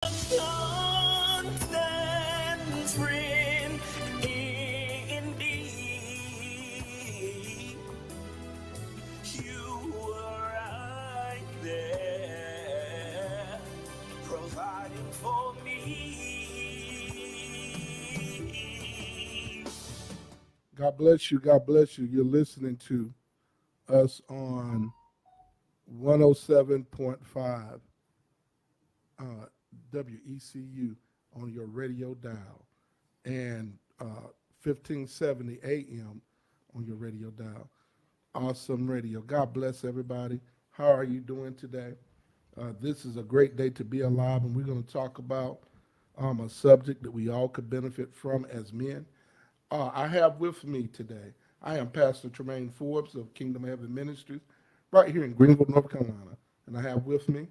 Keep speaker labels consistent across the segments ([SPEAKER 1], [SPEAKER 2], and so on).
[SPEAKER 1] Constant friend indeed. You were right there, providing for me.
[SPEAKER 2] God bless you. God bless you. You're listening to us on 107.5 uh, WECU on your radio dial and 1570 AM on your radio dial. Awesome radio. God bless everybody. How are you doing today? This is a great day to be alive, and we're going to talk about a subject that we all could benefit from as men. I have with me today, I am Pastor Tremaine Forbes of Kingdom Heaven Ministries, right here in Greenville, North Carolina. And I have with me,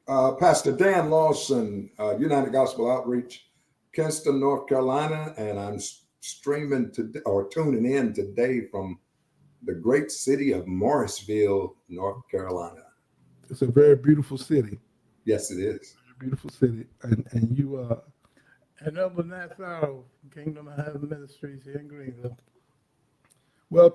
[SPEAKER 3] Pastor Dan Lawson, United Gospel Outreach, Kinston, North Carolina, and I'm streaming to or tuning in today from the great city of Morrisville, North Carolina.
[SPEAKER 2] it's a very beautiful city.
[SPEAKER 3] Yes, it is.
[SPEAKER 2] Beautiful city. And you,
[SPEAKER 4] And over that Farrow, Kingdom of Heaven Ministries here in Greenville.
[SPEAKER 2] well,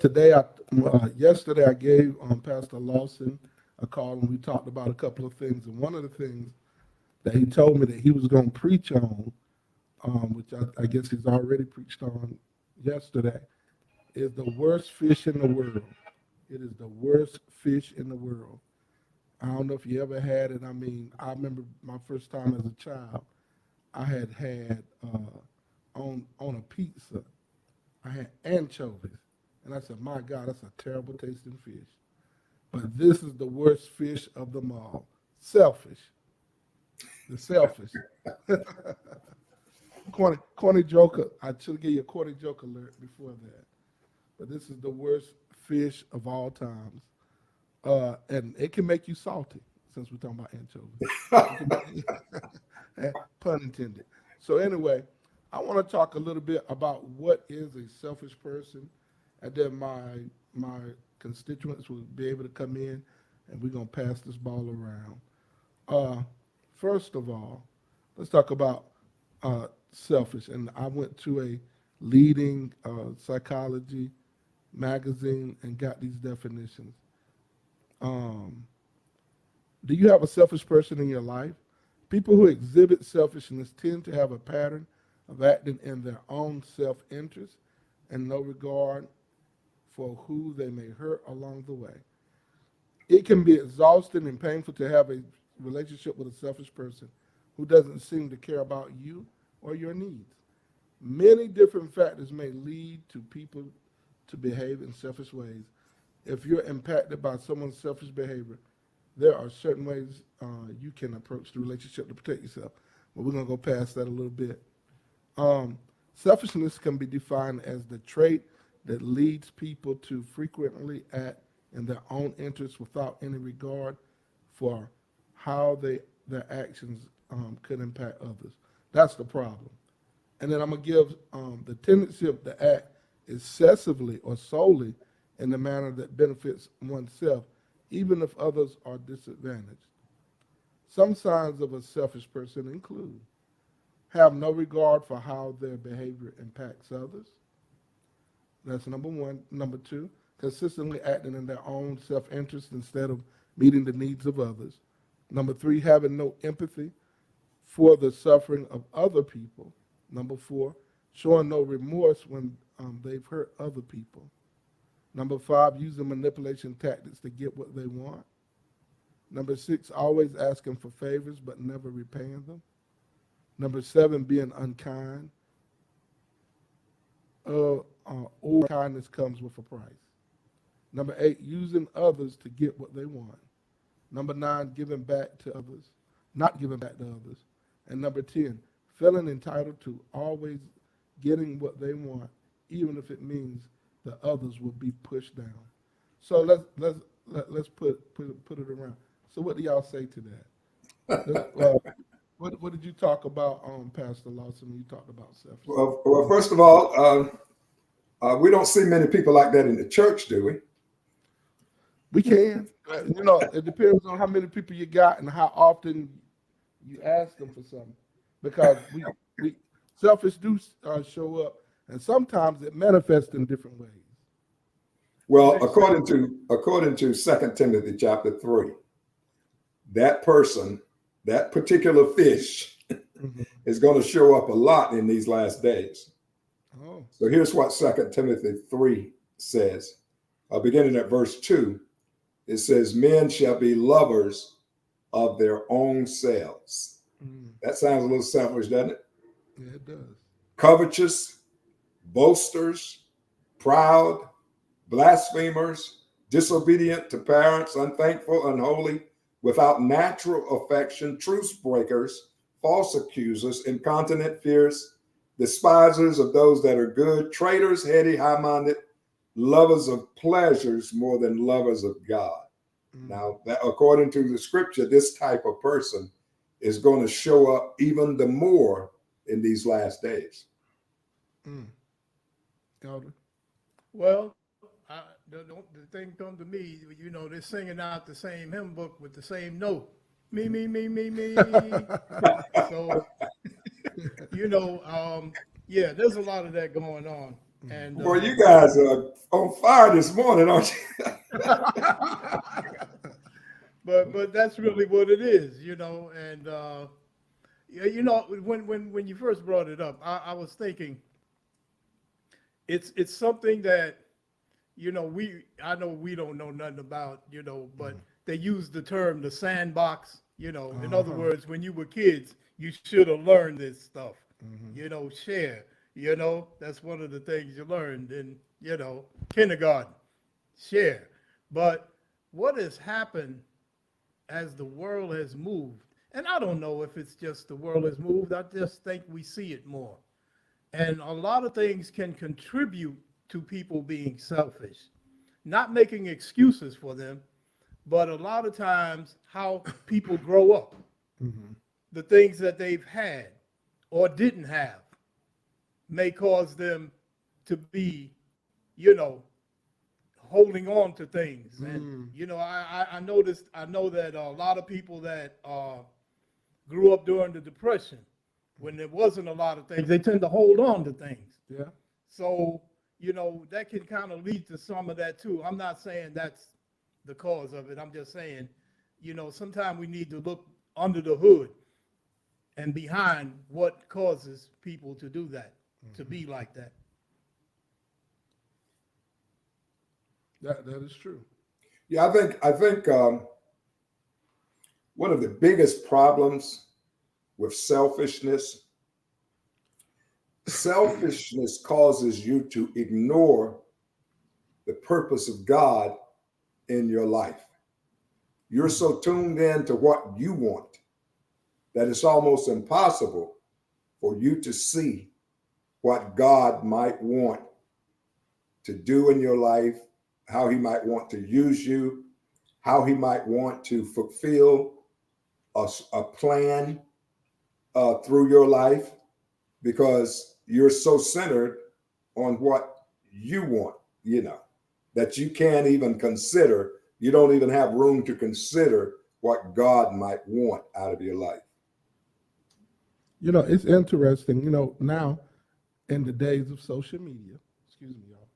[SPEAKER 2] yesterday I gave Pastor Lawson a call and we talked about a couple of things. And one of the things that he told me that he was going to preach on, which I guess he's already preached on yesterday, is the worst fish in the world. It is the worst fish in the world. I don't know if you ever had it. I mean, I remember my first time as a child. I had on a pizza. I had anchovies, and I said, "My God, that's a terrible tasting fish." But this is the worst fish of them all. Selfish. The selfish. Corny joker. I should give you a corny joke alert before that. But this is the worst fish of all times. And it can make you salty, since we're talking about anchovies. Pun intended. So anyway, I want to talk a little bit about what is a selfish person, and then my constituents will be able to come in, and we're gonna pass this ball around. First of all, let's talk about selfish. And I went to a leading psychology magazine and got these definitions. Do you have a selfish person in your life? People who exhibit selfishness tend to have a pattern of acting in their own self-interest and no regard for who they may hurt along the way. It can be exhausting and painful to have a relationship with a selfish person who doesn't seem to care about you or your needs. Many different factors may lead to people to behave in selfish ways. If you're impacted by someone's selfish behavior, there are certain ways you can approach the relationship to protect yourself. But we're going to go past that a little bit. Selfishness can be defined as the trait that leads people to frequently act in their own interests without any regard for how their actions could impact others. That's the problem. And then I'm going to give the tendency of to act excessively or solely in the manner that benefits oneself, even if others are disadvantaged. Some signs of a selfish person include have no regard for how their behavior impacts others. That's number one. Number two, consistently acting in their own self-interest instead of meeting the needs of others. Number three, having no empathy for the suffering of other people. Number four, showing no remorse when they've hurt other people. Number five, using manipulation tactics to get what they want. Number six, always asking for favors but never repaying them. Number seven, being unkind. All kindness comes with a price. Number eight, using others to get what they want. Number nine, giving back to others, not giving back to others. And number 10, feeling entitled to always getting what they want, even if it means the others will be pushed down. So let's put it around. So what do y'all say to that? What did you talk about, Pastor Lawson, when you talked about self?
[SPEAKER 3] Well, first of all, we don't see many people like that in the church, do we?
[SPEAKER 2] We can. It depends on how many people you got and how often You ask them for something because we selfish do show up, and sometimes it manifests in different ways.
[SPEAKER 3] Well, according to 2 Timothy chapter 3, that person, that particular fish,
[SPEAKER 2] Mhm.
[SPEAKER 3] is going to show up a lot in these last days.
[SPEAKER 2] Oh,
[SPEAKER 3] So here's what 2 Timothy 3 says. Beginning at verse 2, it says, "Men shall be lovers of their own selves."
[SPEAKER 2] mm,
[SPEAKER 3] That sounds a little selfish, doesn't it?
[SPEAKER 2] yeah, it does.
[SPEAKER 3] "Covetous, boasters, proud, blasphemers, disobedient to parents, unthankful, unholy, without natural affection, truce breakers, false accusers, incontinent, fierce, despisers of those that are good, traitors, heady, high-minded, lovers of pleasures more than lovers of God."
[SPEAKER 2] Mm,
[SPEAKER 3] Now, that, according to the scripture, this type of person is going to show up even the more in these last days.
[SPEAKER 2] mm. Elder.
[SPEAKER 4] Well, the thing come to me, they're singing out the same hymn book with the same note. Me, me, me, me, me. So, yeah, there's a lot of that going on. And
[SPEAKER 3] Boy, you guys are on fire this morning, aren't you?
[SPEAKER 4] but that's really what it is, and when you first brought it up, I was thinking it's something that I know we don't know nothing about, but they use the term the sandbox, in other words, when you were kids, you should have learned this stuff, share, that's one of the things you learned in, kindergarten, share. But what has happened as the world has moved, and I don't know if it's just the world has moved, I just think we see it more. And a lot of things can contribute to people being selfish, not making excuses for them, but a lot of times how people grow up, the things that they've had or didn't have may cause them to be, you know, holding on to things. And, I know that a lot of people that grew up during the Depression, when there wasn't a lot of things, they tend to hold on to things.
[SPEAKER 2] Yeah.
[SPEAKER 4] So, that can kind of lead to some of that too. I'm not saying that's the cause of it. I'm just saying, sometimes we need to look under the hood and behind what causes people to do that, to be like that.
[SPEAKER 2] That is true.
[SPEAKER 3] Yeah, I think one of the biggest problems with selfishness causes you to ignore the purpose of God in your life. You're so tuned in to what you want that it's almost impossible for you to see what God might want to do in your life, how he might want to use you, how he might want to fulfill a plan through your life, because you're so centered on what you want, that you can't even consider, you don't even have room to consider what God might want out of your life.
[SPEAKER 2] It's interesting, now in the days of social media, excuse me, y'all,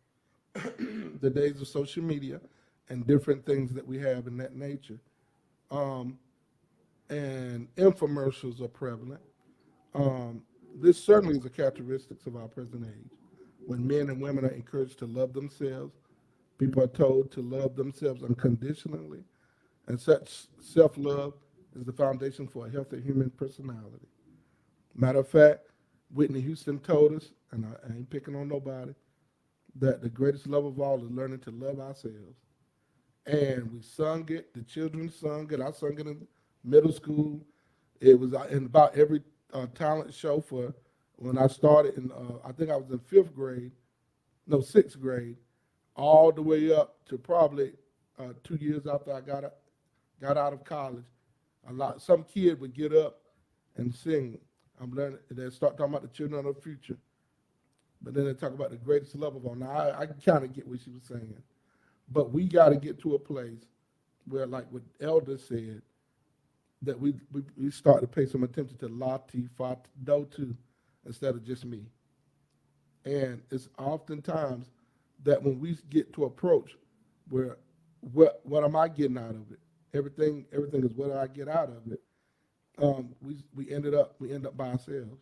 [SPEAKER 2] the days of social media and different things that we have in that nature, and infomercials are prevalent. This certainly is a characteristics of our present age. When men and women are encouraged to love themselves, people are told to love themselves unconditionally, and such self-love is the foundation for a healthy human personality. Matter of fact, Whitney Houston told us, and I ain't picking on nobody, that the greatest love of all is learning to love ourselves. And we sung it, the children sung it, I sung it in middle school. It was in about every talent show for when I started in, I think I was in sixth grade, all the way up to probably 2 years after I got out of college. Some kid would get up and sing. I'm learning. They start talking about the children of the future, but then they talk about the greatest love of all. Now I kind of get what she was saying, but we got to get to a place where, like what Elder said, that we start to pay some attention to la, ti, fa, do, tu, instead of just me. And it's oftentimes that when we get to approach where what am I getting out of it? Everything is what do I get out of it. We end up by ourselves.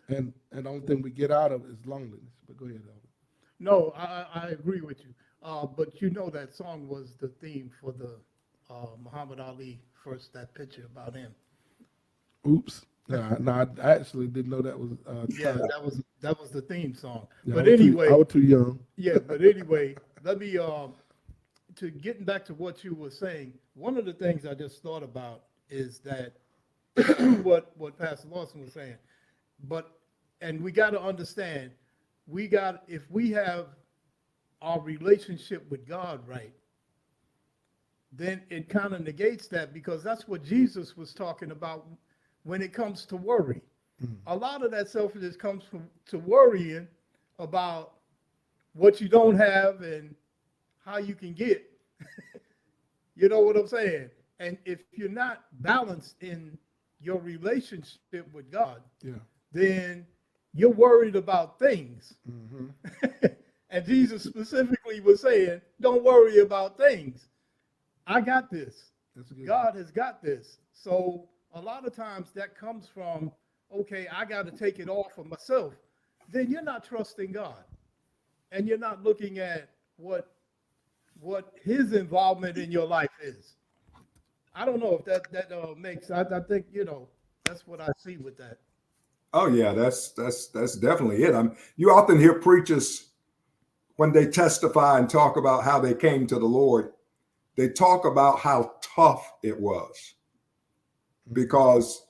[SPEAKER 2] And the only thing we get out of it is loneliness. But go ahead, Elder.
[SPEAKER 4] No, I agree with you. But you know that song was the theme for the Muhammad Ali first, that picture about him.
[SPEAKER 2] Oops. No, I actually didn't know that was.
[SPEAKER 4] Yeah, that was the theme song.
[SPEAKER 2] Yeah,
[SPEAKER 4] But anyway,
[SPEAKER 2] I was too young.
[SPEAKER 4] yeah. But anyway, let me to getting back to what you were saying. One of the things I just thought about is that what Pastor Lawson was saying. And we got to understand, if we have our relationship with God right, then it kind of negates that, because that's what Jesus was talking about when it comes to worry. A lot of that selfishness comes from to worrying about what you don't have and how you can get. You know what I'm saying? And if you're not balanced in your relationship with God,
[SPEAKER 2] Yeah.
[SPEAKER 4] then you're worried about things. And Jesus specifically was saying, don't worry about things. I got this. God has got this. So a lot of times that comes from, okay, I got to take it all for myself. Then you're not trusting God. And you're not looking at what his involvement in your life is. I don't know if that makes, I think, that's what I see with that.
[SPEAKER 3] Oh yeah, that's definitely it. You often hear preachers when they testify and talk about how they came to the Lord, they talk about how tough it was. Because,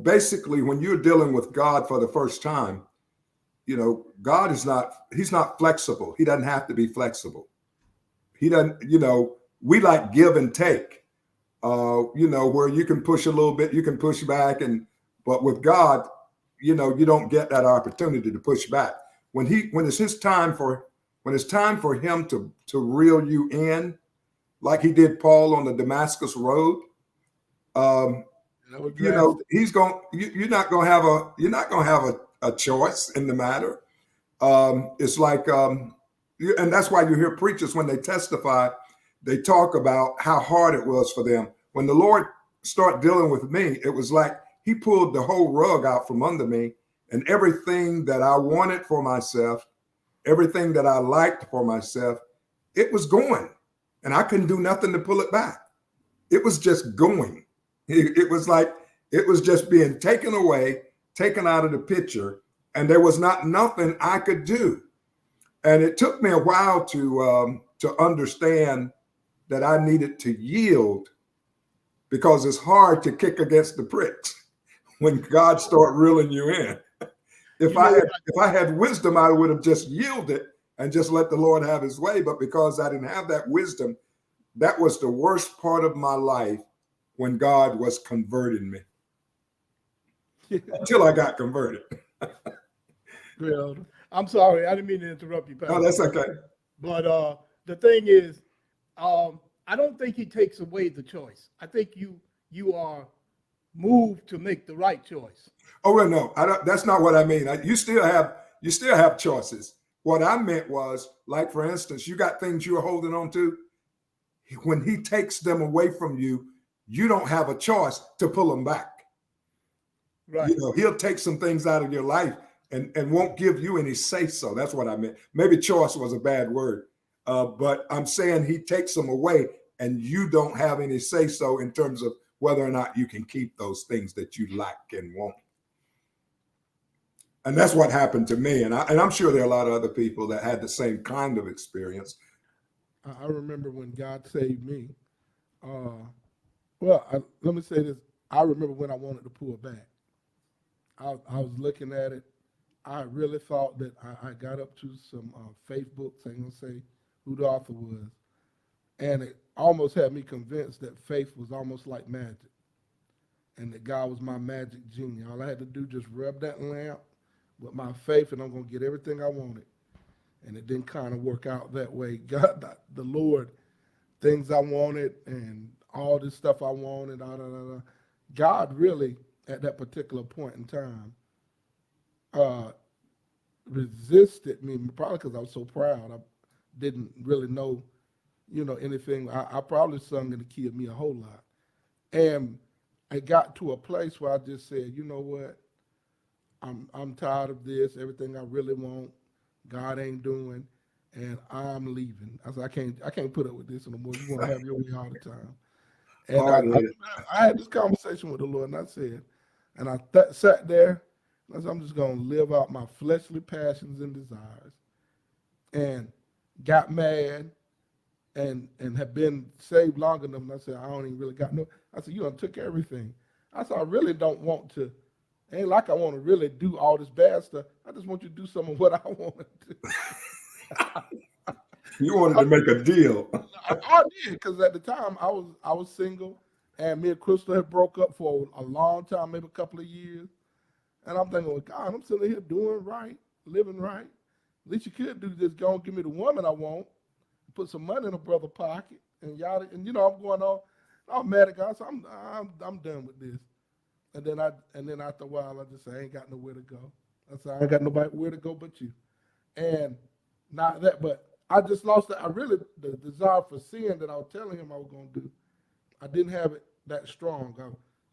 [SPEAKER 3] basically when you're dealing with God for the first time, God he's not flexible. He doesn't have to be flexible. He doesn't, we like give and take, where you can push a little bit, you can push back. But with God, you don't get that opportunity to push back. When it's time for him to reel you in, like he did Paul on the Damascus road, he's going. You're not going to have a choice in the matter. It's like, and that's why you hear preachers when they testify, they talk about how hard it was for them. When the Lord started dealing with me, it was like he pulled the whole rug out from under me, and everything that I wanted for myself, everything that I liked for myself, it was going, and I couldn't do nothing to pull it back. It was just going. It was like it was just being taken away, taken out of the picture, and there was nothing I could do. And it took me a while to understand that I needed to yield, because it's hard to kick against the pricks when God started reeling you in. If I had wisdom, I would have just yielded and just let the Lord have his way. But because I didn't have that wisdom, that was the worst part of my life when God was converting me. Until I got converted.
[SPEAKER 4] I'm sorry, I didn't mean to interrupt you, Pastor.
[SPEAKER 3] No, that's okay.
[SPEAKER 4] But the thing is, I don't think he takes away the choice. I think you are moved to make the right choice.
[SPEAKER 3] Oh well, no, that's not what I mean. You still have choices. What I meant was, like for instance, you got things you're holding on to. When he takes them away from you, you don't have a choice to pull them back.
[SPEAKER 4] Right.
[SPEAKER 3] He'll take some things out of your life and won't give you any say so. That's what I meant. Maybe choice was a bad word, but I'm saying he takes them away and you don't have any say so in terms of whether or not you can keep those things that you like and want. And that's what happened to me. And I'm sure there are a lot of other people that had the same kind of experience.
[SPEAKER 2] I remember when God saved me. Let me say this. I remember when I wanted to pull back. I was looking at it. I really thought that I got up to some faith books. I ain't gonna say who the author was, and it almost had me convinced that faith was almost like magic, and that God was my magic genie. All I had to do just rub that lamp with my faith, and I'm gonna get everything I wanted. And it didn't kind of work out that way. God, the Lord, things I wanted, and all this stuff I wanted. God really, at that particular point in time, resisted me, probably because I was so proud. I didn't really know, anything. I probably sung in the key of me a whole lot. And I got to a place where I just said, you know what? I'm tired of this. Everything I really want, God ain't doing, and I'm leaving. I said, I can't put up with this anymore. You want to have your way all the time. And
[SPEAKER 3] Hard-headed.
[SPEAKER 2] I had this conversation with the Lord, and I said, and I sat there, and I said, I'm just going to live out my fleshly passions and desires. And got mad and have been saved long enough. And I said, I don't even really got no. I said, you done took everything. I said, I really don't want to. Ain't like I want to really do all this bad stuff. I just want you to do some of what I want to do.
[SPEAKER 3] You wanted to make a deal.
[SPEAKER 2] I did, because at the time I was single, and me and Crystal had broke up for a long time, maybe a couple of years. And I'm thinking, well, God, I'm sitting here doing right, living right. At least you could do this. Go and give me the woman I want, put some money in a brother's pocket, and y'all. And I'm going on. I'm mad at God. So I'm done with this. And then after a while, I just say, I ain't got nowhere to go. I said, I ain't got nobody where to go but you. And not that, but I just lost the desire for sin that I was telling him I was going to do. I didn't have it that strong.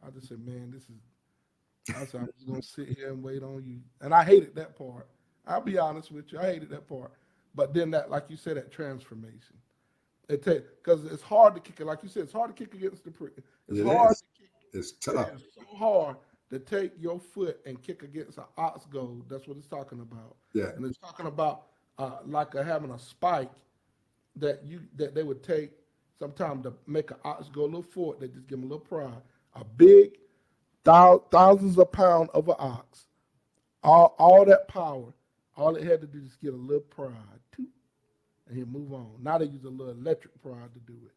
[SPEAKER 2] I just said, man, I said, I'm just going to sit here and wait on you. And I hated that part. I'll be honest with you. I hated that part. But then that, like you said, that transformation. Because it's hard to kick it. Like you said, it's hard to kick against the prick. It's hard to kick.
[SPEAKER 3] It's tough.
[SPEAKER 2] It's so hard to take your foot and kick against an ox goad. That's what it's talking about.
[SPEAKER 3] Yeah.
[SPEAKER 2] And it's talking about having a spike that they would take sometime to make an ox go a little forward. They just give them a little prod. A big thousands of pounds of an ox, all that power. All it had to do is get a little prod, and he'll move on. Now they use a little electric prod to do it.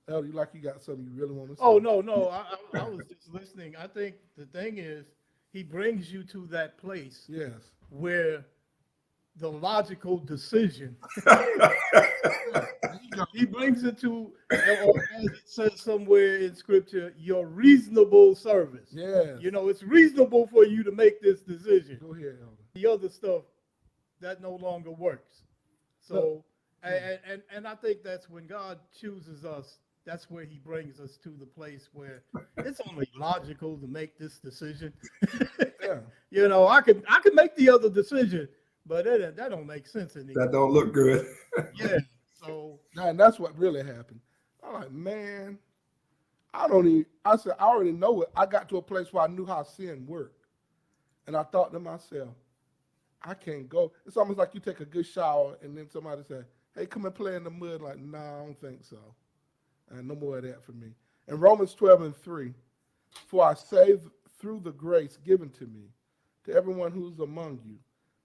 [SPEAKER 2] You got something you really want to say?
[SPEAKER 4] Oh, no. I was just listening. I think the thing is, he brings you to that place
[SPEAKER 2] Yes.
[SPEAKER 4] where the logical decision, he brings it to, or as it says somewhere in scripture, your reasonable service.
[SPEAKER 2] Yes.
[SPEAKER 4] It's reasonable for you to make this decision.
[SPEAKER 2] Go ahead, Elder.
[SPEAKER 4] The other stuff, that no longer works. So, and I think that's when God chooses us, that's where he brings us to the place where it's only logical to make this decision.
[SPEAKER 2] Yeah.
[SPEAKER 4] I could make the other decision, but that don't make sense anymore.
[SPEAKER 3] That don't look good.
[SPEAKER 4] Yeah. So,
[SPEAKER 2] And that's what really happened. I'm like, man, I said, I already know it. I got to a place where I knew how sin worked. And I thought to myself, I can't go. It's almost like you take a good shower and then somebody say, hey, come and play in the mud. Like, nah, I don't think so. And no more of that for me. In Romans 12:3, for I say through the grace given to me, to everyone who's among you,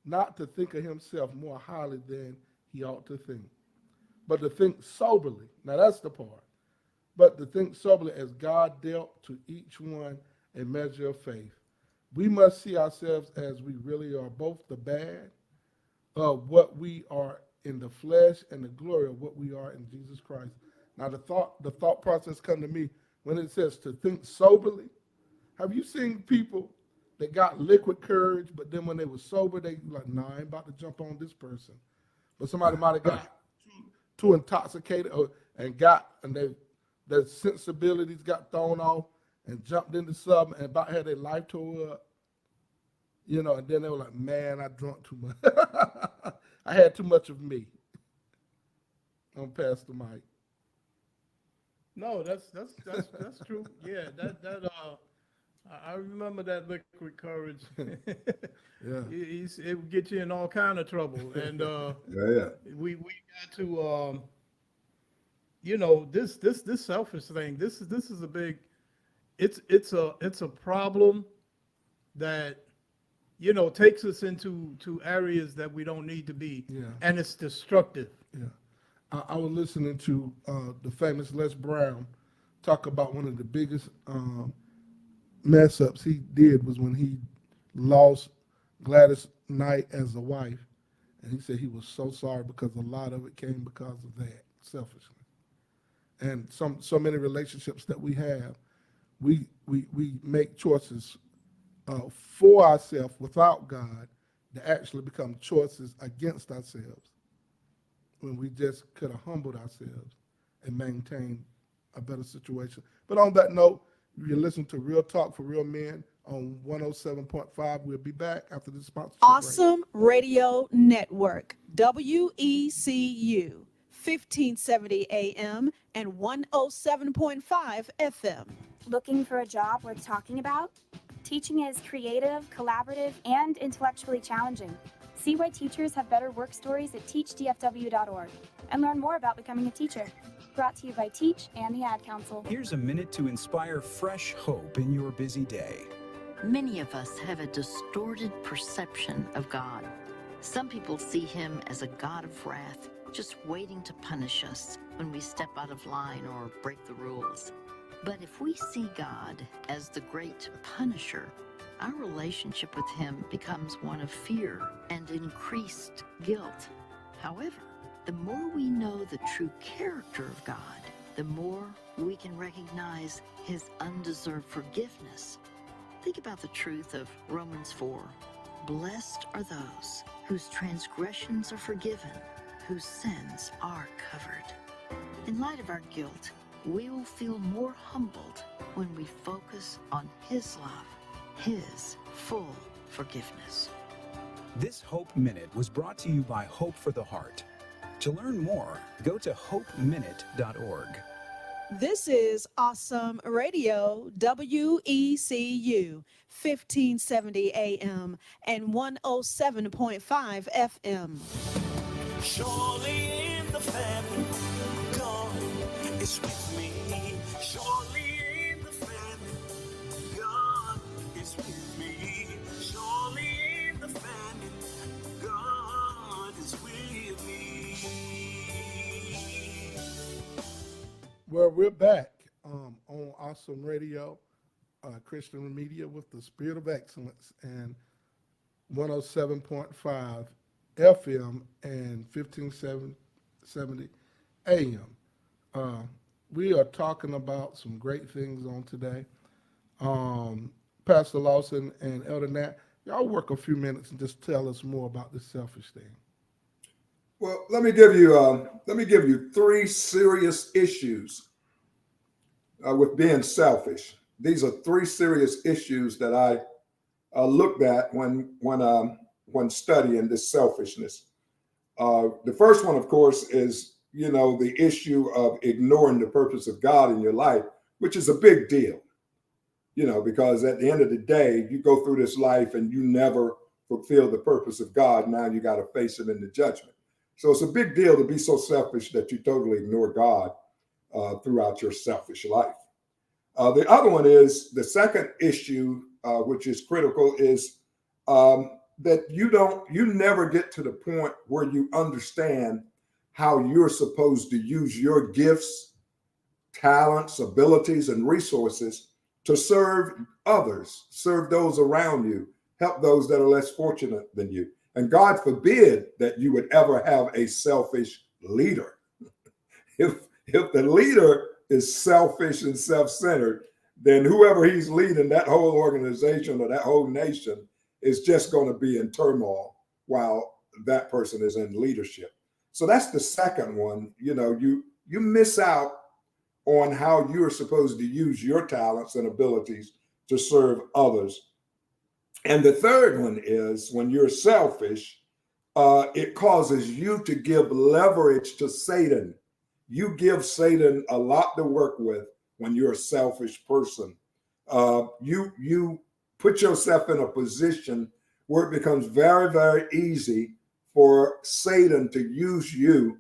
[SPEAKER 2] not to think of himself more highly than he ought to think, but to think soberly. Now that's the part. But to think soberly as God dealt to each one a measure of faith. We must see ourselves as we really are, both the bad of what we are in the flesh and the glory of what we are in Jesus Christ. Now the thought process come to me when it says to think soberly. Have you seen people that got liquid courage, but then when they were sober, they like, nah, I ain't about to jump on this person. But somebody might have got too intoxicated and their sensibilities got thrown off and jumped into something and about had their life tore up. And then they were like, man, I drunk too much. I had too much of me. I'm past the mic.
[SPEAKER 4] no, that's true. Yeah, I remember that liquid courage.
[SPEAKER 2] Yeah.
[SPEAKER 4] It would get you in all kind of trouble. And
[SPEAKER 3] Yeah.
[SPEAKER 4] we got to this selfish thing. This is a big, it's a problem that takes us into areas that we don't need to be.
[SPEAKER 2] Yeah.
[SPEAKER 4] And it's destructive.
[SPEAKER 2] Yeah. I was listening to the famous Les Brown talk about one of the biggest mess ups he did was when he lost Gladys Knight as a wife. And he said he was so sorry because a lot of it came because of that selfishness. and so many relationships that we have, we make choices for ourselves without God that actually become choices against ourselves when we just could have humbled ourselves and maintained a better situation. But on that note, you listen to Real Talk for Real Men on 107.5. We'll be back after the sponsorship break.
[SPEAKER 5] Awesome Radio Network, WECU, 1570 AM and 107.5 FM.
[SPEAKER 6] Looking for a job worth talking about? Teaching is creative, collaborative, and intellectually challenging. See why teachers have better work stories at teachdfw.org and learn more about becoming a teacher. Brought to you by Teach and the Ad Council.
[SPEAKER 7] Here's a minute to inspire fresh hope in your busy day.
[SPEAKER 8] Many of us have a distorted perception of God. Some people see him as a God of wrath, just waiting to punish us when we step out of line or break the rules. But if we see God as the great punisher, our relationship with him becomes one of fear and increased guilt. However, the more we know the true character of God, the more we can recognize his undeserved forgiveness. Think about the truth of Romans 4. Blessed are those whose transgressions are forgiven, whose sins are covered. In light of our guilt, we will feel more humbled when we focus on his love, his full forgiveness.
[SPEAKER 7] This Hope Minute was brought to you by Hope for the Heart. To learn more, go to hopeminute.org.
[SPEAKER 5] This is Awesome Radio, WECU, 1570 AM and 107.5 FM.
[SPEAKER 1] Surely in the family, God is with me. Surely in the family, God is with me. Surely in the family, God is with me.
[SPEAKER 2] Well, we're back on Awesome Radio, Christian Media with the Spirit of Excellence, and 107.5 FM and 1570 AM. We are talking about some great things on today. Pastor Lawson and Elder Nat, y'all work a few minutes and just tell us more about this selfish thing.
[SPEAKER 3] Well, let me give you three serious issues with being selfish. These are three serious issues that I looked at when studying this selfishness. The first one, of course, is the issue of ignoring the purpose of God in your life, which is a big deal. Because at the end of the day, you go through this life and you never fulfill the purpose of God. Now you got to face him in the judgment. So it's a big deal to be so selfish that you totally ignore God throughout your selfish life. The other one is the second issue, which is critical, is that you never get to the point where you understand how you're supposed to use your gifts, talents, abilities, and resources to serve others, serve those around you, help those that are less fortunate than you. And God forbid that you would ever have a selfish leader. If the leader is selfish and self-centered, then whoever he's leading, that whole organization or that whole nation, is just going to be in turmoil while that person is in leadership. So that's the second one. You miss out on how you're supposed to use your talents and abilities to serve others. And the third one is when you're selfish, it causes you to give leverage to Satan. You give Satan a lot to work with when you're a selfish person. You put yourself in a position where it becomes very, very easy for Satan to use you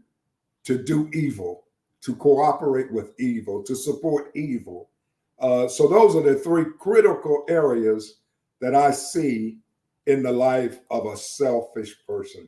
[SPEAKER 3] to do evil, to cooperate with evil, to support evil. So those are the three critical areas that I see in the life of a selfish person.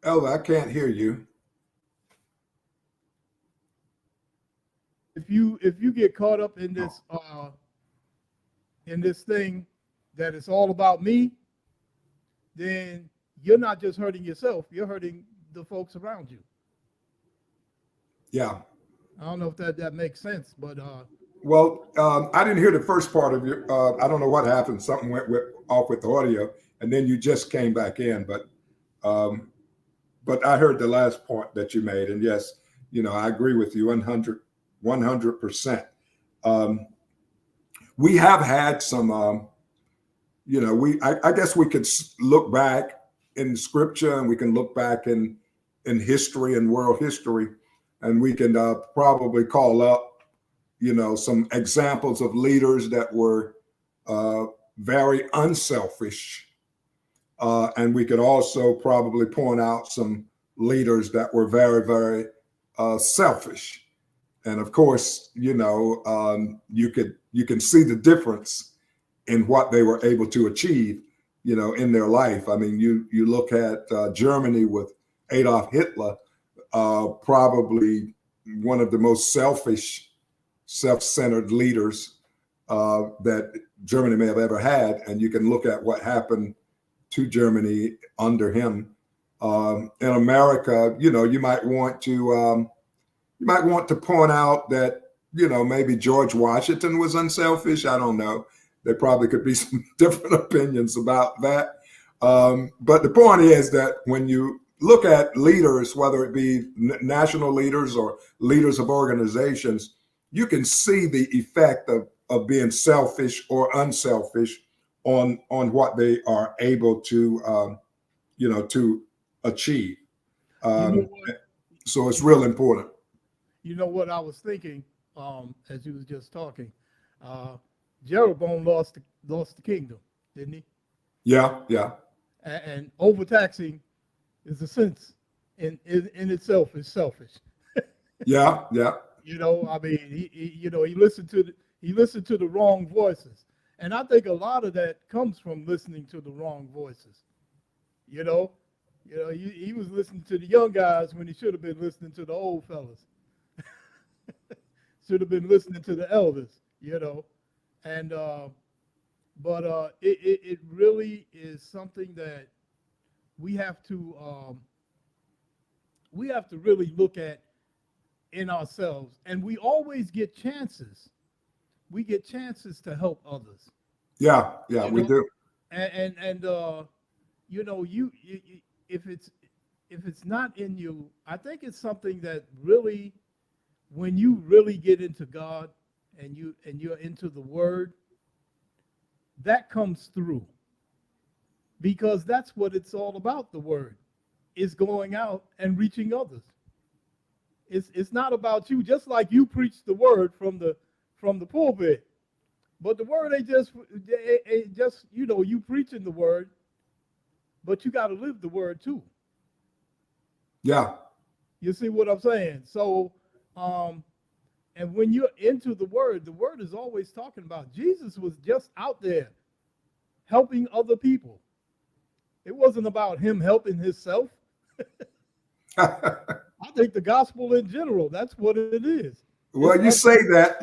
[SPEAKER 3] Elder, I can't hear you.
[SPEAKER 4] If you get caught up in this thing that it's all about me, then you're not just hurting yourself, you're hurting the folks around you.
[SPEAKER 3] Yeah.
[SPEAKER 4] I don't know if that makes sense, but
[SPEAKER 3] Well, I didn't hear the first part of your. I don't know what happened. Something went off with the audio, and then you just came back in. But I heard the last point that you made, and yes, I agree with you 100%. We have had some. I guess we could look back in scripture, and we can look back in history and world history, and we can probably call up some examples of leaders that were very unselfish. And we could also probably point out some leaders that were very, very selfish. And of course, you can see the difference in what they were able to achieve, in their life. I mean, you look at Germany with Adolf Hitler, probably one of the most self-centered leaders that Germany may have ever had, and you can look at what happened to Germany under him. In America, you might want to point out that maybe George Washington was unselfish. I don't know. There probably could be some different opinions about that. But the point is that when you look at leaders, whether it be national leaders or leaders of organizations, you can see the effect of being selfish or unselfish on what they are able to to achieve. So it's real important.
[SPEAKER 4] You know what I was thinking as you was just talking? Jeroboam lost the kingdom, didn't he?
[SPEAKER 3] Yeah.
[SPEAKER 4] And overtaxing is a sense in itself is selfish.
[SPEAKER 3] Yeah.
[SPEAKER 4] I mean, he listened to the wrong voices, and I think a lot of that comes from listening to the wrong voices. He was listening to the young guys when he should have been listening to the old fellas. Should have been listening to the elders. And but it really is something that we have to really look at in ourselves, and we always get chances. We get chances to help others.
[SPEAKER 3] Yeah, we do.
[SPEAKER 4] And you if it's not in you, I think it's something that really, when you really get into God and you're into the Word, that comes through, because that's what it's all about. The Word is going out and reaching others. It's not about you, just like you preach the Word from the pulpit, but the Word ain't just you preaching the Word, but you got to live the Word too.
[SPEAKER 3] Yeah.
[SPEAKER 4] You see what I'm saying? So, and when you're into the Word is always talking about. Jesus was just out there helping other people. It wasn't about him helping himself. I think the gospel in general, that's what it is.
[SPEAKER 3] Well, you say that,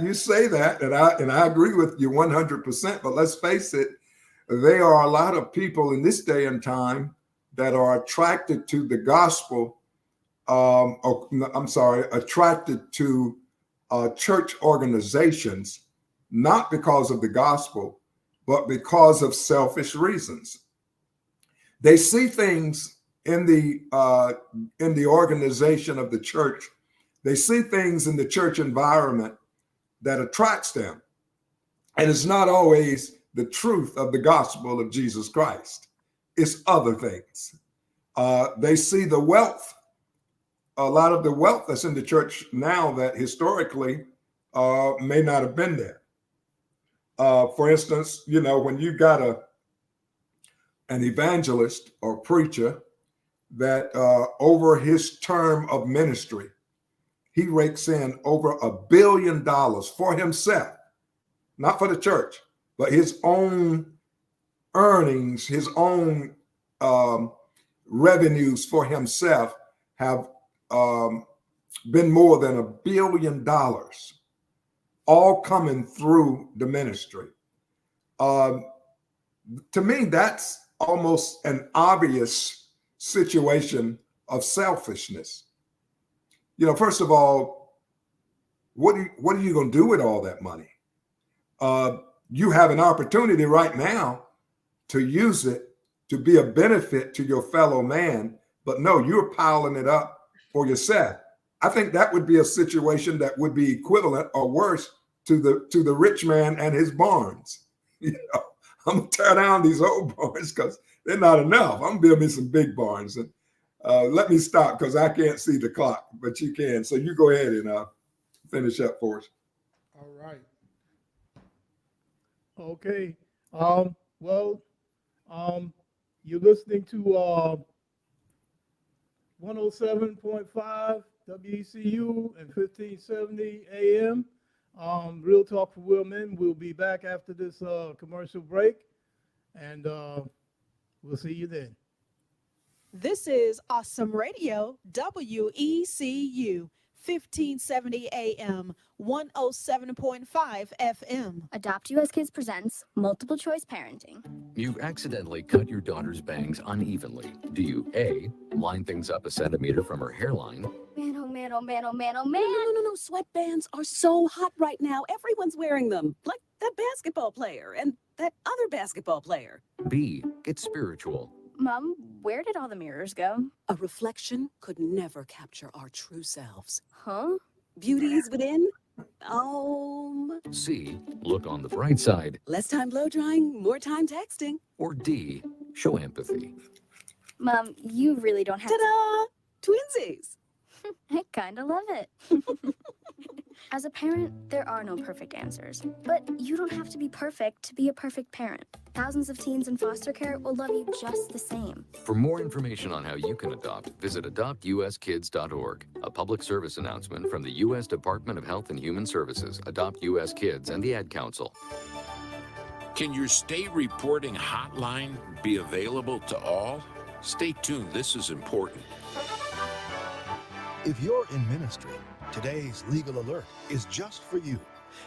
[SPEAKER 3] and I agree with you 100%. But let's face it, there are a lot of people in this day and time that are attracted to the gospel. Attracted to church organizations, not because of the gospel, but because of selfish reasons. They see things in the organization of the church. They see things in the church environment that attracts them. And it's not always the truth of the gospel of Jesus Christ. It's other things. They see the wealth, a lot of the wealth that's in the church now that historically may not have been there. For instance, when you got an evangelist or preacher that over his term of ministry, he rakes in over $1 billion for himself, not for the church, but his own earnings, his own revenues for himself have been more than $1 billion, all coming through the ministry. To me, that's almost an obvious situation of selfishness. First of all, what are you going to do with all that money? You have an opportunity right now to use it to be a benefit to your fellow man, but no, you're piling it up for yourself. I think that would be a situation that would be equivalent or worse to the rich man and his barns. I'm gonna tear down these old barns because they're not enough. I'm gonna build me some big barns. And let me stop because I can't see the clock, but you can. So you go ahead and finish up for us.
[SPEAKER 2] All right.
[SPEAKER 4] Okay. You're listening to 107.5 WECU and 1570 AM. Real Talk for Real Men. We'll be back after this commercial break, and we'll see you then.
[SPEAKER 5] This is Awesome Radio, WECU, 1570 AM, 107.5 FM.
[SPEAKER 9] Adopt US Kids presents Multiple Choice Parenting.
[SPEAKER 10] You've accidentally cut your daughter's bangs unevenly. Do you A, line things up a centimeter from her hairline?
[SPEAKER 9] Man, oh man, oh man, oh man, oh man.
[SPEAKER 11] No. Sweatbands are so hot right now. Everyone's wearing them. Like that basketball player and that other basketball player.
[SPEAKER 10] B, get spiritual.
[SPEAKER 9] Mom, where did all the mirrors go?
[SPEAKER 11] A reflection could never capture our true selves.
[SPEAKER 9] Huh?
[SPEAKER 11] Beauty is within.
[SPEAKER 10] C, look on the bright side.
[SPEAKER 11] Less time blow drying, more time texting.
[SPEAKER 10] Or D, show empathy.
[SPEAKER 9] Mom, you really don't have
[SPEAKER 11] Ta-da! Twinsies.
[SPEAKER 9] I kind of love it. As a parent, there are no perfect answers, but you don't have to be perfect to be a perfect parent. Thousands of teens in foster care will love you just the same.
[SPEAKER 10] For more information on how you can adopt, visit adoptuskids.org. A public service announcement from the U.S. Department of Health and Human Services, Adopt U.S. Kids, and the Ad Council.
[SPEAKER 12] Can your state reporting hotline be available to all? Stay tuned, this is important.
[SPEAKER 13] If you're in ministry, today's legal alert is just for you.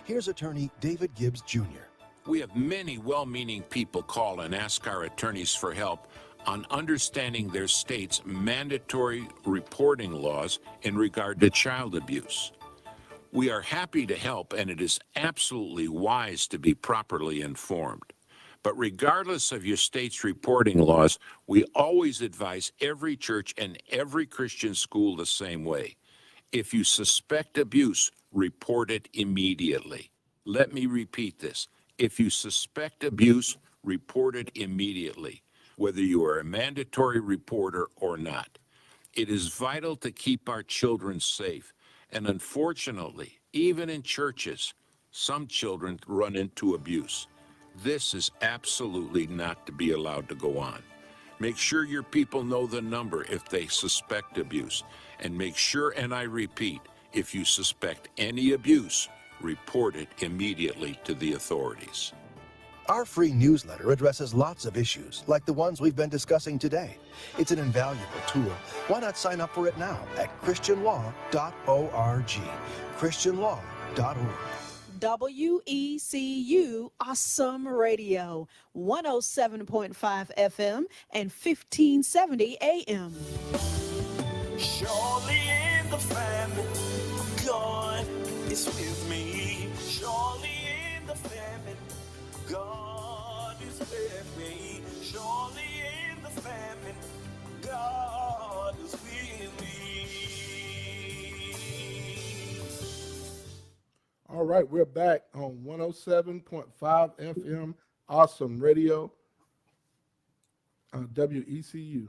[SPEAKER 13] Here's attorney David Gibbs Jr.
[SPEAKER 12] We have many well-meaning people call and ask our attorneys for help on understanding their state's mandatory reporting laws in regard to child abuse. We are happy to help, and it is absolutely wise to be properly informed. But regardless of your state's reporting laws, we always advise every church and every Christian school the same way. If you suspect abuse, report it immediately. Let me repeat this. If you suspect abuse, report it immediately, whether you are a mandatory reporter or not. It is vital to keep our children safe. And unfortunately, even in churches, some children run into abuse. This is absolutely not to be allowed to go on. Make sure your people know the number if they suspect abuse. And make sure, and I repeat, if you suspect any abuse, report it immediately to the authorities.
[SPEAKER 13] Our free newsletter addresses lots of issues, like the ones we've been discussing today. It's an invaluable tool. Why not sign up for it now at christianlaw.org. christianlaw.org.
[SPEAKER 5] WECU Awesome Radio, 107.5 FM and 1570 AM.
[SPEAKER 1] Surely in the family, God is with me. Surely in the family, God is with me. Surely in the family, God is with me.
[SPEAKER 2] All right, we're back on 107.5 FM, Awesome Radio, WECU.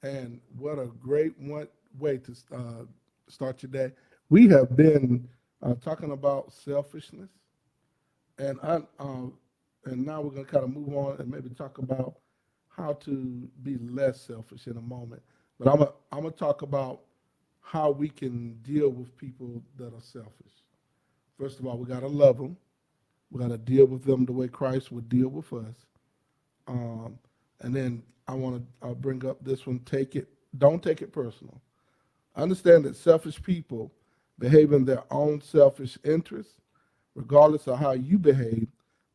[SPEAKER 2] And what a great way to start your day. We have been talking about selfishness, and and now we're going to kind of move on and maybe talk about how to be less selfish in a moment. But I'm gonna talk about how we can deal with people that are selfish. First of all, we got to love them. We got to deal with them the way Christ would deal with us. And then I want to bring up this one. Don't take it personal. Understand that selfish people behave in their own selfish interests. Regardless of how you behave,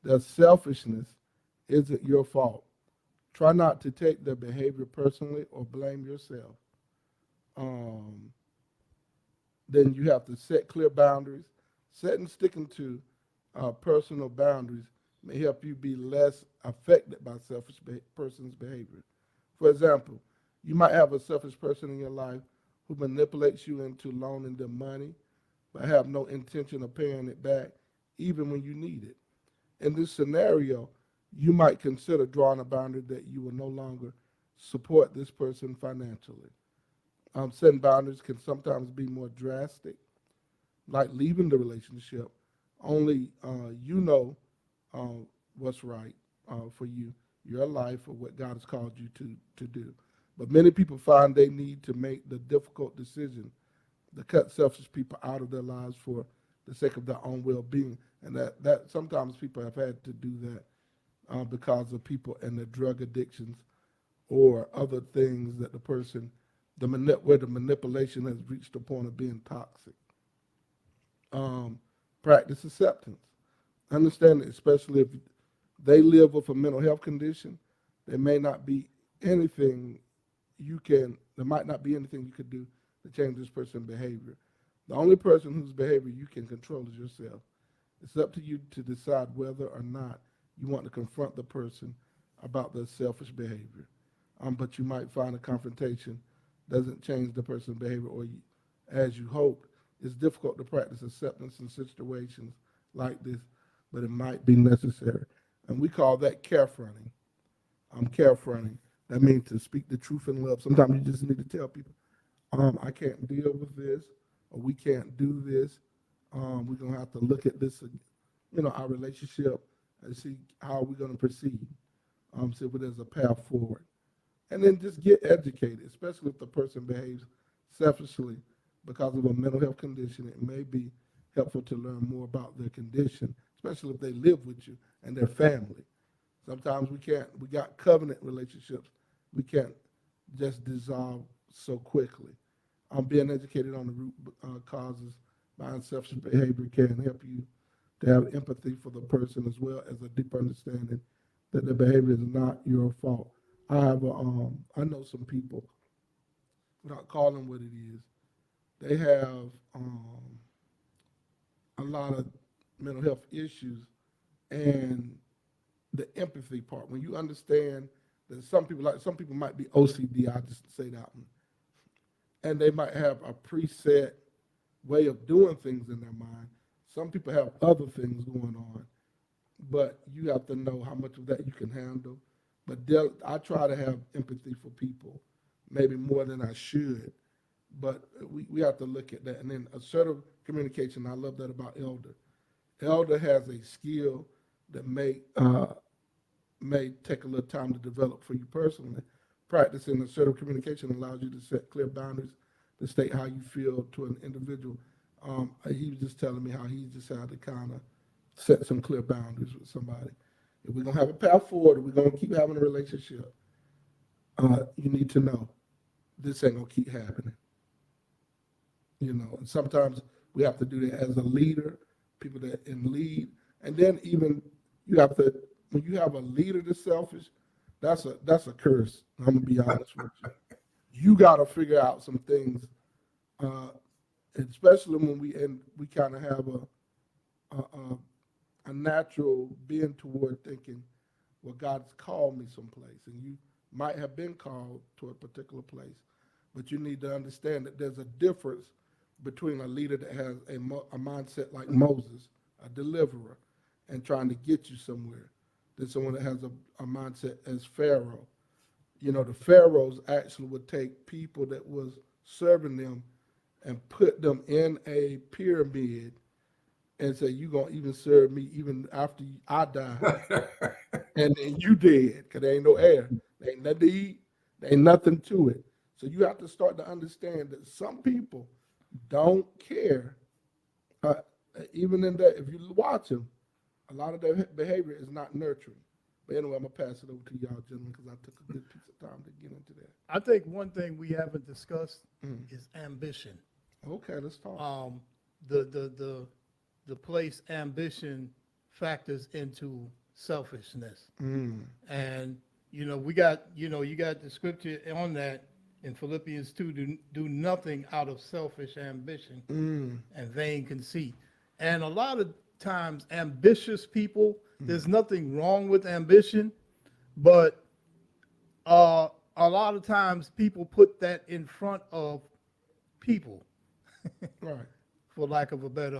[SPEAKER 2] their selfishness isn't your fault. Try not to take their behavior personally or blame yourself. Um, then you have to set clear boundaries. Setting, sticking to personal boundaries may help you be less affected by selfish person's behavior. For example, you might have a selfish person in your life who manipulates you into loaning them money, but have no intention of paying it back, even when you need it. In this scenario, you might consider drawing a boundary that you will no longer support this person financially. Setting boundaries can sometimes be more drastic, like leaving the relationship. Only you know what's right for you, your life, or what God has called you to do. But many people find they need to make the difficult decision to cut selfish people out of their lives for the sake of their own well-being. And that sometimes people have had to do that because of people and their drug addictions or other things that the person, where the manipulation has reached the point of being toxic. Practice acceptance. Understand that especially if they live with a mental health condition, there might not be anything you could do to change this person's behavior. The only person whose behavior you can control is yourself. It's up to you to decide whether or not you want to confront the person about their selfish behavior. But you might find a confrontation doesn't change the person's behavior as you hoped. It's difficult to practice acceptance in situations like this, but it might be necessary. And we call that carefronting. Carefronting. That means to speak the truth in love. Sometimes you just need to tell people, I can't deal with this, or we can't do this. We're going to have to look at this, our relationship, and see how we're going to proceed. See if there's a path forward. And then just get educated, especially if the person behaves selfishly because of a mental health condition. It may be helpful to learn more about their condition, especially if they live with you and their family. Sometimes we got covenant relationships. We can't just dissolve so quickly. Being educated on the root causes behind selfish behavior can help you to have empathy for the person as well as a deep understanding that the behavior is not your fault. I know some people, without calling what it is, they have a lot of mental health issues, and the empathy part, when you understand that some people might be OCD, I just say that one, and they might have a preset way of doing things in their mind. Some people have other things going on, but you have to know how much of that you can handle. But I try to have empathy for people, maybe more than I should, but we have to look at that. And then assertive communication, I love that about Elder. Elder has a skill that may take a little time to develop for you personally. Practicing assertive communication allows you to set clear boundaries to state how you feel to an individual. He was just telling me how he just had to kind of set some clear boundaries with somebody. If we're going to have a path forward, or we're going to keep having a relationship, you need to know this ain't going to keep happening. And sometimes we have to do that as a leader, people that in lead. And then even you have to, when you have a leader that's selfish, that's a curse. I'm going to be honest with you. You got to figure out some things, especially when we kind of have a natural bend toward thinking, well, God's called me someplace, and you might have been called to a particular place, but you need to understand that there's a difference between a leader that has a mindset like Moses, a deliverer, and trying to get you somewhere, than someone that has a mindset as Farrow. The Pharaohs actually would take people that was serving them and put them in a pyramid and say, you're going to even serve me even after I die. And then you dead, because there ain't no air. There ain't nothing to eat. There ain't nothing to it. So you have to start to understand that some people don't care. Even in that, if you watch them, a lot of their behavior is not nurturing. But anyway, I'm gonna pass it over to y'all gentlemen because I took a good piece of time to get into that.
[SPEAKER 4] I think one thing we haven't discussed is ambition.
[SPEAKER 2] Okay, let's talk.
[SPEAKER 4] The place ambition factors into selfishness. And we got you got the scripture on that in Philippians 2, do nothing out of selfish ambition and vain conceit. And a lot of times ambitious people, there's nothing wrong with ambition, but a lot of times people put that in front of people.
[SPEAKER 2] Right.
[SPEAKER 4] For lack of a better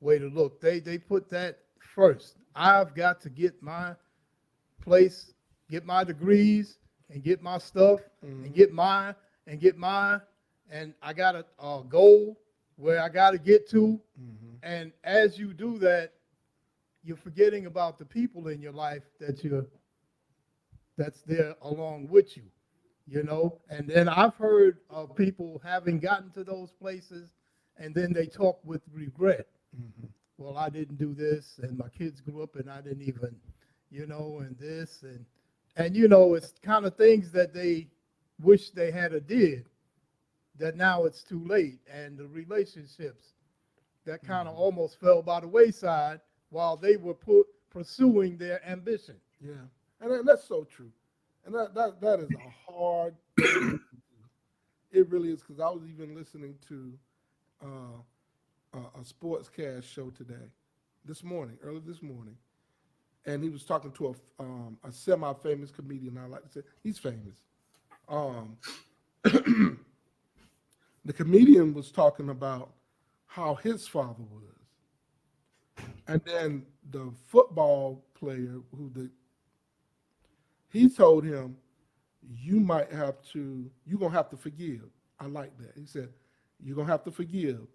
[SPEAKER 4] way to look. They put that first. I've got to get my place, get my degrees, and get my stuff, and get mine, and I got a goal where I got to get to. And as you do that, you're forgetting about the people in your life that's there along with you, And then I've heard of people having gotten to those places, and then they talk with regret. Well, I didn't do this, and my kids grew up, and I didn't even, and this, and it's kind of things that they wish they had a did, that now it's too late, and the relationships that kind of almost fell by the wayside while they were pursuing their ambition.
[SPEAKER 2] Yeah, and that's so true, and that is a hard. It really is, because I was even listening to a sportscast show early this morning, and he was talking to a semi-famous comedian. I like to say he's famous. The comedian was talking about how his father was, and then the football player he told him, you're gonna have to forgive. I like that. He said, you're gonna have to forgive.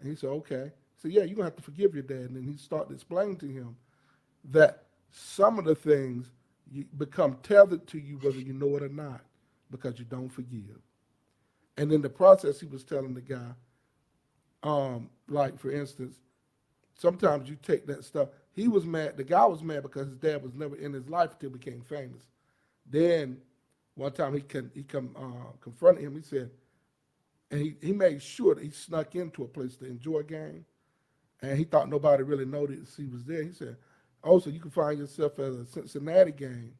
[SPEAKER 2] And he said, okay. So yeah, you're gonna have to forgive your dad. And then he started explaining to him that some of the things become tethered to you whether you know it or not, because you don't forgive. And in the process, he was telling the guy, like for instance, sometimes you take that stuff. He was mad. The guy was mad because his dad was never in his life until he became famous. Then one time he confronted him. He said, and he made sure that he snuck into a place to enjoy a game, and he thought nobody really noticed he was there. He said, also, you can find yourself at a Cincinnati game,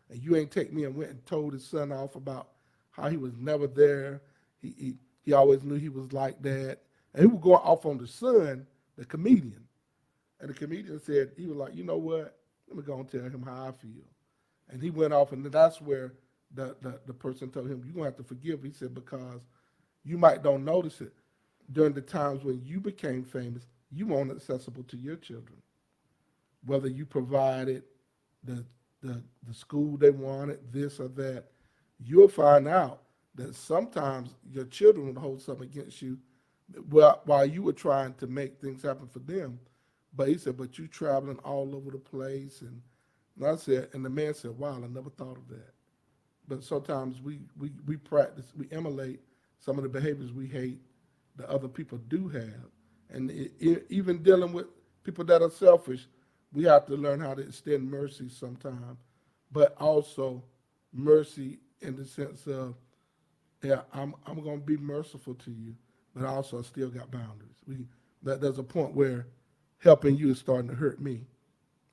[SPEAKER 2] and you ain't take me, and went and told his son off about how he was never there. He always knew he was like that. And he was going off on the son, the comedian. And the comedian said, he was like, you know what? Let me go and tell him how I feel. And he went off, and that's where the person told him, you're going to have to forgive. He said, because you might don't notice it. During the times when you became famous, you weren't accessible to your children. Whether you provided the school they wanted, this or that, you'll find out that sometimes your children would hold something against you while you were trying to make things happen for them. But he said, but you traveling all over the place. And I said, and the man said, wow, I never thought of that. But sometimes we practice, we emulate some of the behaviors we hate that other people do have. And even dealing with people that are selfish, we have to learn how to extend mercy sometimes, but also mercy in the sense of, yeah, I'm going to be merciful to you, but also I still got boundaries. There's a point where helping you is starting to hurt me,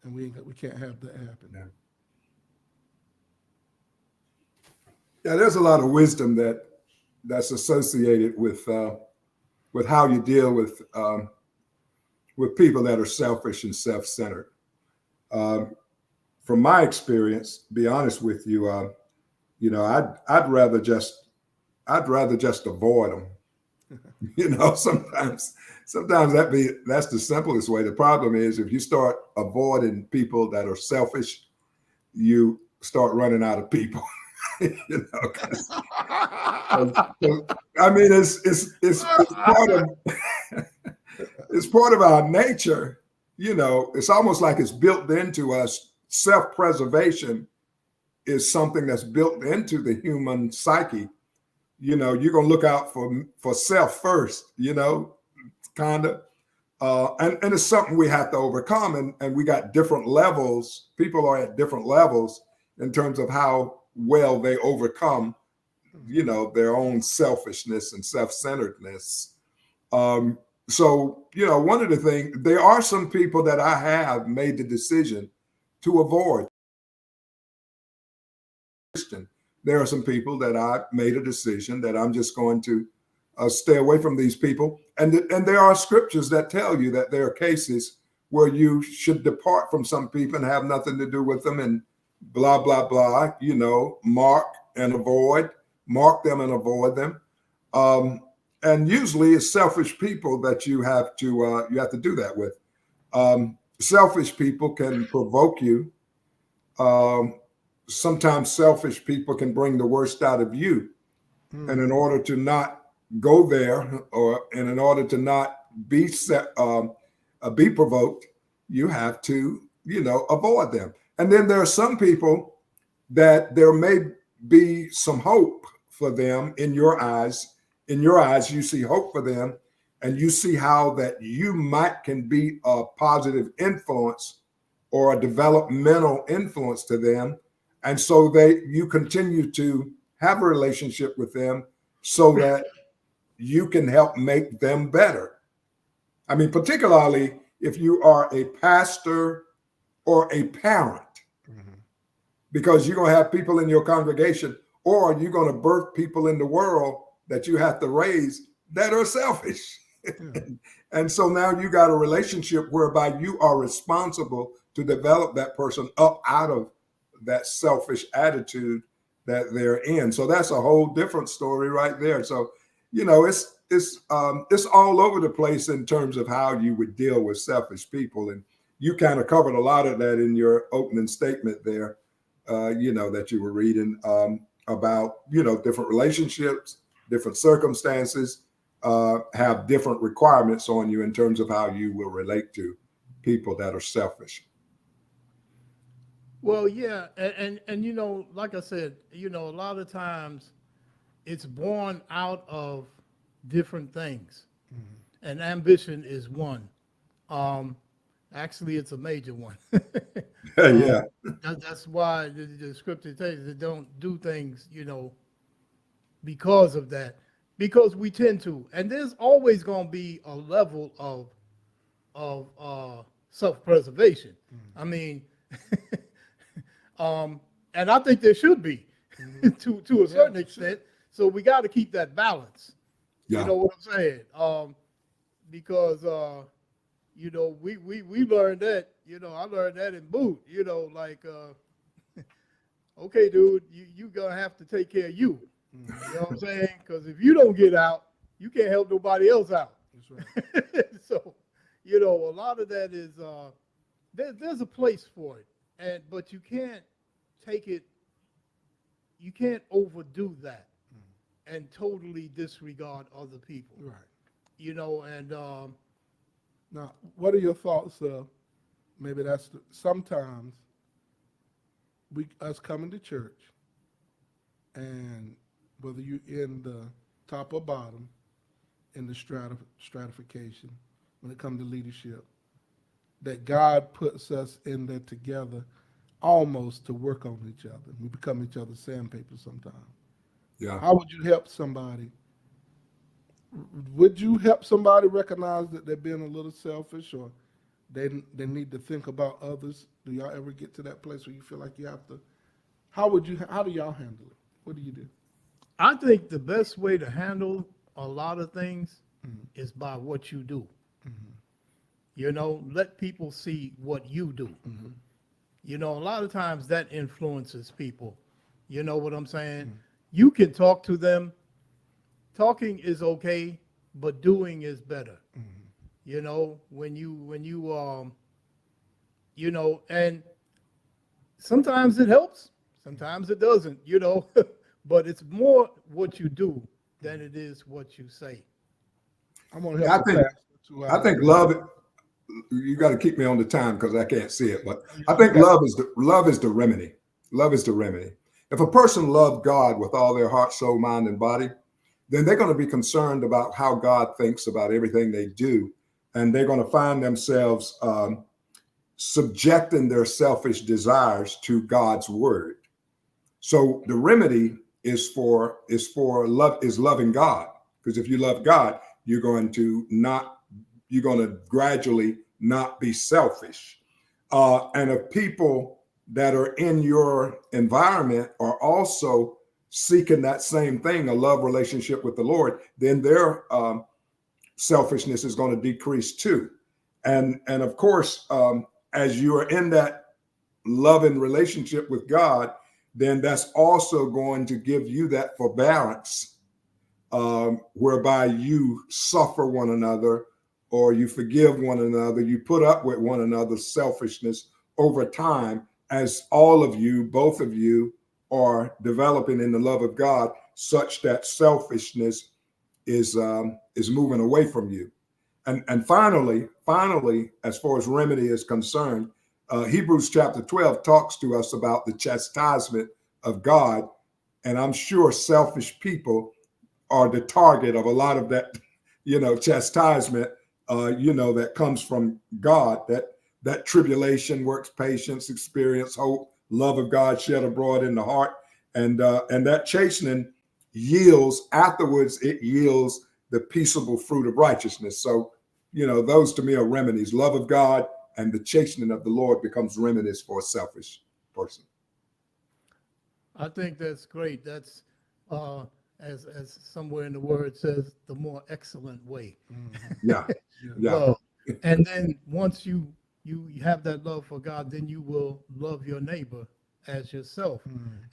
[SPEAKER 2] and we can't have that happen.
[SPEAKER 3] Yeah, there's a lot of wisdom that's associated with how you deal with people that are selfish and self-centered. From my experience, be honest with you, I'd rather just avoid them. Sometimes that's the simplest way. The problem is if you start avoiding people that are selfish, you start running out of people. I mean, it's part of our nature. It's almost like it's built into us. Self-preservation is something that's built into the human psyche. You're gonna look out for self first. Kind of. And it's something we have to overcome. And we got different levels. People are at different levels in terms of how well they overcome, their own selfishness and self-centeredness. So, one of the things, there are some people that I have made the decision to avoid. There are some people that I made a decision that I'm just going to stay away from these people. And there are scriptures that tell you that there are cases where you should depart from some people and have nothing to do with them and blah, blah, blah, mark them and avoid them. And usually it's selfish people that you have to do that with. Selfish people can provoke you. Sometimes selfish people can bring the worst out of you. And in order to not go there, and in order to not be provoked, you have to, avoid them. And then there are some people that there may be some hope for them in your eyes. In your eyes, you see hope for them, and you see how that you can be a positive influence or a developmental influence to them. And so you continue to have a relationship with them so that you can help make them better. I mean, particularly if you are a pastor or a parent, because you're going to have people in your congregation, or you're going to birth people in the world that you have to raise that are selfish. And so now you got a relationship whereby you are responsible to develop that person up out of that selfish attitude that they're in. So that's a whole different story right there. So, it's all over the place in terms of how you would deal with selfish people. And you kind of covered a lot of that in your opening statement there, that you were reading about, different relationships, different circumstances, have different requirements on you in terms of how you will relate to people that are selfish.
[SPEAKER 4] Well, yeah. And like I said, a lot of times it's born out of different things. And ambition is one. Actually, it's a major one.
[SPEAKER 3] Yeah.
[SPEAKER 4] That's why the scripture tells us don't do things, because of that, because we tend to. And there's always going to be a level of self-preservation. I mean, and I think there should be to a certain extent. So we got to keep that balance.
[SPEAKER 3] Yeah.
[SPEAKER 4] You know what I'm saying? Because we learned that. I learned that in boot. Okay, dude, you gonna have to take care of you. You know what I'm saying? Because if you don't get out, you can't help nobody else out. That's right. So, a lot of that is there's a place for it, but you can't take it. You can't overdo that and totally disregard other people.
[SPEAKER 2] Right.
[SPEAKER 4] And
[SPEAKER 2] now, what are your thoughts of maybe sometimes us coming to church, and whether you in the top or bottom in the stratification when it comes to leadership, that God puts us in there together almost to work on each other. We become each other's sandpaper sometimes.
[SPEAKER 3] Yeah.
[SPEAKER 2] How would you help somebody? Would you help somebody recognize that they're being a little selfish, or they need to think about others? Do y'all ever get to that place where you feel like you have to? How do y'all handle it? What do you do?
[SPEAKER 4] I think the best way to handle a lot of things is by what you do. Let people see what you do. A lot of times that influences people. You know what I'm saying? You can talk to them. Talking is okay, but doing is better. When you and sometimes it helps, sometimes it doesn't, but it's more what you do than it is what you say.
[SPEAKER 3] I'm gonna help I think love. You got to keep me on the time because I can't see it, but I think love is the remedy. Love is the remedy. If a person loves God with all their heart, soul, mind, and body, then they're going to be concerned about how God thinks about everything they do. and they're going to find themselves subjecting their selfish desires to God's word. So the remedy is loving God, because if you love God, you're going to gradually not be selfish. And if people that are in your environment are also seeking that same thing, a love relationship with the Lord, then their selfishness is going to decrease too. And of course, as you are in that loving relationship with God, then that's also going to give you that forbearance, whereby you suffer one another, or you forgive one another, you put up with one another's selfishness over time, as all of you, both of you, are developing in the love of God, such that selfishness is moving away from you. And finally, as far as remedy is concerned, Hebrews chapter 12 talks to us about the chastisement of God. And I'm sure selfish people are the target of a lot of that, chastisement, that comes from God, that tribulation works patience, experience, hope, love of God shed abroad in the heart. And that chastening afterwards, it yields the peaceable fruit of righteousness. So, those to me are remedies. Love of God and the chastening of the Lord becomes remedies for a selfish person.
[SPEAKER 4] I think that's great. That's as somewhere in the word says, the more excellent way.
[SPEAKER 3] Yeah.
[SPEAKER 4] Love. And then once you have that love for God, then you will love your neighbor as yourself.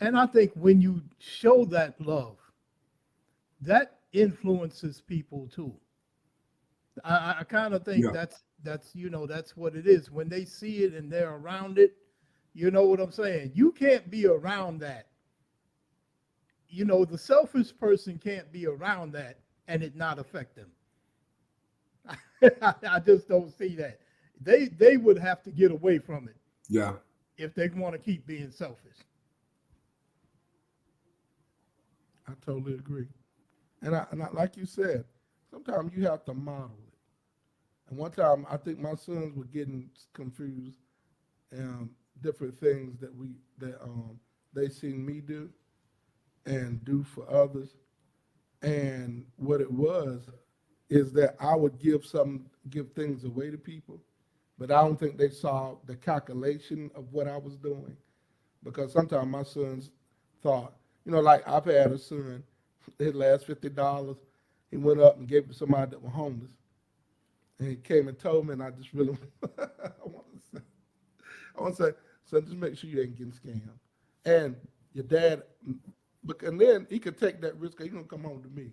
[SPEAKER 4] And I think when you show that love, that influences people too. I kind of think that's what it is. When they see it and they're around it, you know what I'm saying? You can't be around that. The selfish person can't be around that and it not affect them. I just don't see that. They would have to get away from it.
[SPEAKER 3] Yeah.
[SPEAKER 4] If they want to keep being selfish.
[SPEAKER 2] I totally agree. And I like you said, sometimes you have to model it. And one time, I think my sons were getting confused, different things that they seen me do and do for others. And what it was is that I would give things away to people, but I don't think they saw the calculation of what I was doing. Because sometimes my sons thought, like I've had a son, his last $50, he went up and gave it to somebody that was homeless. And he came and told me, and I just really, I want to say, son, just make sure you ain't getting scammed. And your dad, and then he could take that risk, he's going to come home to me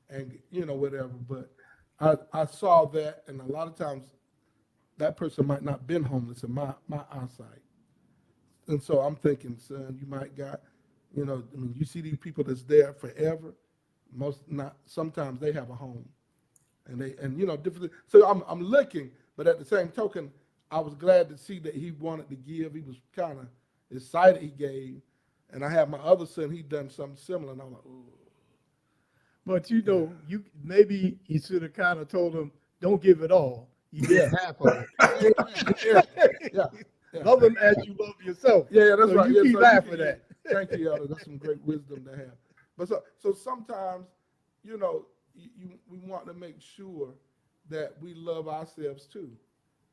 [SPEAKER 2] and, whatever. But I saw that, and a lot of times that person might not been homeless in my eyesight. And so I'm thinking, son, you might got, you see these people that's there forever. Sometimes they have a home, and different. So I'm looking, but at the same token, I was glad to see that he wanted to give. He was kind of excited he gave, and I have my other son. He done something similar, and I'm like, ooh.
[SPEAKER 4] But maybe he should have kind of told him, don't give it all. You get half of it.
[SPEAKER 2] Yeah.
[SPEAKER 4] Love him as you love yourself.
[SPEAKER 2] Yeah, that's
[SPEAKER 4] so
[SPEAKER 2] right.
[SPEAKER 4] You keep half of that.
[SPEAKER 2] Thank you, Elder. That's some great wisdom to have. But so sometimes, we want to make sure that we love ourselves too,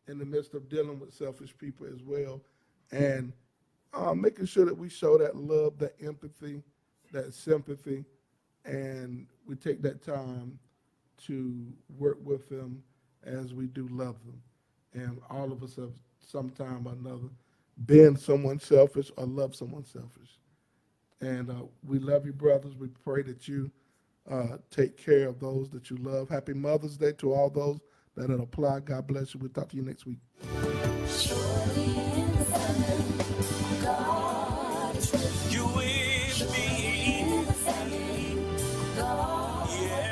[SPEAKER 2] in the midst of dealing with selfish people as well, and making sure that we show that love, that empathy, that sympathy, and we take that time to work with them as we do love them. And all of us have sometime or another been someone selfish or love someone selfish. And we love you, brothers. We pray that you take care of those that you love. Happy Mother's Day to all those that apply. God bless you. We'll talk to you next week.
[SPEAKER 1] You with me. Yeah.